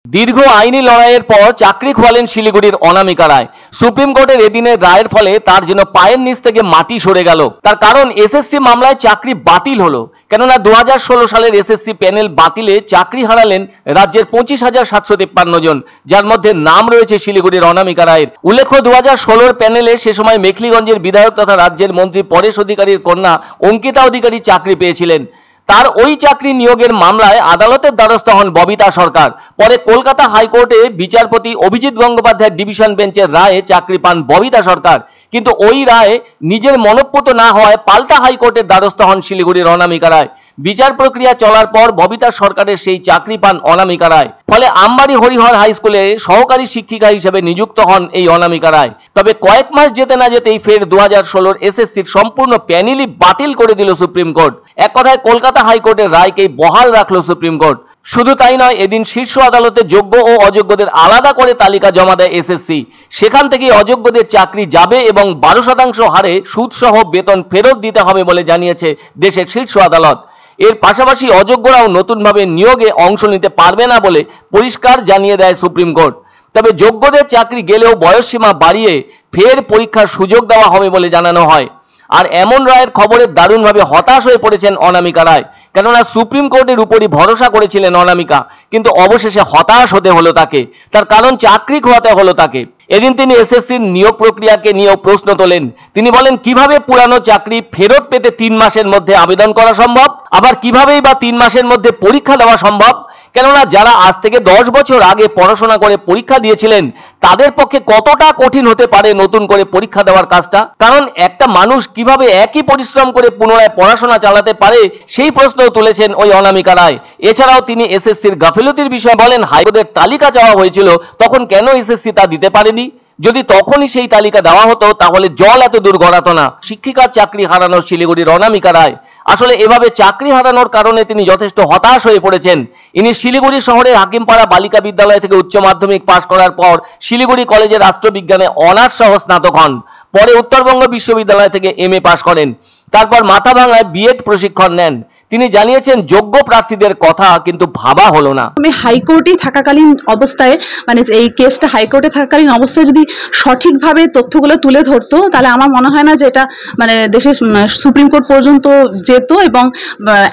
দীর্ঘ আইনি লড়াইয়ের পর চাকরি খোয়ালেন শিলিগুড়ির অনামিকা রায়। সুপ্রিম কোর্টের এদিনের রায়ের ফলে তার যেন পায়ের নিচ থেকে মাটি সরে গেল। তার কারণ এসএসসি মামলায় চাকরি বাতিল হলো। কেননা 2016 সালের এসএসসি প্যানেল বাতিলে চাকরি হারালেন রাজ্যের 25,753 জন, যার মধ্যে নাম রয়েছে শিলিগুড়ির অনামিকা রায়ের। উল্লেখ্য 2016 প্যানেলে সে সময় মেখলিগঞ্জের বিধায়ক তথা রাজ্যের মন্ত্রী পরেশ অধিকারীর কন্যা অঙ্কিতা অধিকারী চাকরি পেয়েছিলেন। তার ওই চাকরি নিয়োগের মামলায় আদালতের দ্বারস্থ হন ববিতা সরকার। পরে কলকাতা হাইকোর্টে বিচারপতি অভিজিৎ গঙ্গোপাধ্যায়ের ডিভিশন বেঞ্চের রায়ে চাকরি পান ববিতা সরকার। কিন্তু ওই রায়ে নিজের মনঃপুত না হওয়ায় পাল্টা হাইকোর্টের দ্বারস্থ হন শিলিগুড়ির অনামিকা রায়। বিচার প্রক্রিয়া চলার পর ববিতা সরকারের সেই চাকরি পান অনামিকা রায়। ফলে আমবাড়ি হরিহর হাই স্কুলে সহকারী শিক্ষিকা হিসেবে নিযুক্ত হন এই অনামিকা রায়। তবে কয়েক মাস যেতে না যেতেই ফের 2016 এসএসসির সম্পূর্ণ প্যানেলই বাতিল করে দিল সুপ্রিম কোর্ট। এক কথায় কলকাতা হাইকোর্টের রায়কেই বহাল রাখলো সুপ্রিম কোর্ট। শুধু তাই নয়, এদিন শীর্ষ আদালতে যোগ্য ও অযোগ্যদের আলাদা করে তালিকা জমা দেয় এসএসসি। সেখান থেকে অযোগ্যদের চাকরি যাবে এবং 12% হারে সুদসহ বেতন ফেরত দিতে হবে বলে জানিয়েছে দেশের শীর্ষ আদালত। এর পাশাপাশি অযোগ্যরাও নতুনভাবে নিয়োগে অংশ নিতে পারবে না বলে পরিষ্কার জানিয়ে দেয় সুপ্রিম কোর্ট। তবে যোগ্যদের চাকরি গেলেও বয়সসীমা বাড়িয়ে ফের পরীক্ষার সুযোগ দেওয়া হবে বলে জানানো হয়। আর এমন রায়ের খবরে দারুণভাবে হতাশ হয়ে পড়েছেন অনামিকা রায়। কেননা সুপ্রিম কোর্টের উপরই ভরসা করেছিলেন অনামিকা, কিন্তু অবশেষে হতাশ হতে হলো তাকে। তার কারণ চাকরি খোয়াতে হলো তাকে। এদিন তিনি এসএসসির নিয়োগ প্রক্রিয়াকে নিয়েও প্রশ্ন তোলেন। তিনি বলেন, কিভাবে পুরানো চাকরি ফেরত পেতে 3 মাসের মধ্যে আবেদন করা সম্ভব, আবার কিভাবেই বা 3 মাসের মধ্যে পরীক্ষা দেওয়া সম্ভব। কেননা যারা আজ থেকে 10 বছর আগে পড়াশোনা করে পরীক্ষা দিয়েছিলেন তাদের পক্ষে কতটা কঠিন হতে পারে নতুন করে পরীক্ষা দেওয়ার কাজটা। কারণ একটা মানুষ কিভাবে একই পরিশ্রম করে পুনরায় পড়াশোনা চালাতে পারে সেই প্রশ্নও তুলেছেন ওই অনামিকা রায়। এছাড়াও তিনি এসএসসির গাফিলতির বিষয়ে বলেন, হাইকোর্টের তালিকা চাওয়া হয়েছিল, তখন কেন এসএসসি তা দিতে পারেনি? যদি তখনই সেই তালিকা দেওয়া হতো তাহলে জল এত দূর গড়াতো না। শিক্ষিকার চাকরি হারানো শিলিগুড়ির অনামিকা রায়। আসলে এভাবে চাকরি হারানোর কারণে তিনি যথেষ্ট হতাশ হয়ে পড়েছেন। ইনি শিলিগুড়ি শহরের হাকিমপাড়া বালিকা বিদ্যালয় থেকে উচ্চ মাধ্যমিক পাশ করার পর শিলিগুড়ি কলেজে রাষ্ট্রবিজ্ঞানে অনার্স সহ স্নাতক হন। পরে উত্তরবঙ্গ বিশ্ববিদ্যালয় থেকে এমএ পাশ করেন। তারপর মাথাভাঙায় বিএড প্রশিক্ষণ নেন। তিনি জানিয়েছেন, যোগ্য প্রার্থীদের কথা কিন্তু ভাবা হলো না। আমি হাইকোর্টে থাকাকালীন অবস্থায়, মানে এই কেসটা হাইকোর্টে থাকাকালীন অবস্থায় যদি সঠিকভাবে তথ্যগুলো তুলে ধরতো, তাহলে আমার মনে হয় না যে এটা মানে দেশের সুপ্রিম কোর্ট পর্যন্ত যেত এবং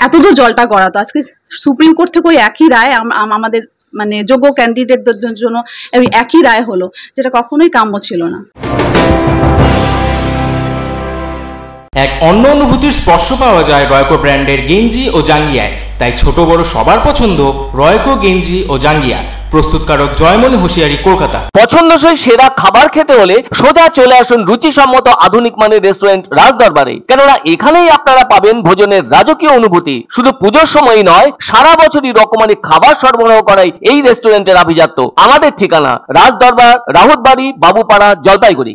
এতদূর জলটা গড়াতো। আজকে সুপ্রিম কোর্ট থেকে ওই একই রায় আমাদের মানে যোগ্য ক্যান্ডিডেটদের জন্য একই রায় হলো, যেটা কখনোই কাম্য ছিল না। এক অন্য অনুভূতির স্পর্শ পাওয়া যায় রয়কো ব্র্যান্ডের গেঞ্জি ও জাঙ্গিয়ায়। তাই ছোট বড় সবার পছন্দ রয়কো গেঞ্জি ও জাঙ্গিয়া। প্রস্তুতকারক জয়মনি হোশিয়ারি, কলকাতা। পছন্দসই সেরা খাবার খেতে হলে সোজা চলে আসুন রুচিসম্মত আধুনিক মানের রেস্টুরেন্ট রাজদরবারে। কেননা এখানেই আপনারা পাবেন ভোজনের রাজকীয় অনুভূতি। শুধু পুজোর সময়ই নয়, সারা বছরই রকমারি খাবার সরবরাহ করাই এই রেস্টুরেন্টের আভিজাত্য। আমাদের ঠিকানা রাজদরবার, রাহুতবাড়ি, বাবুপাড়া, জলপাইগুড়ি।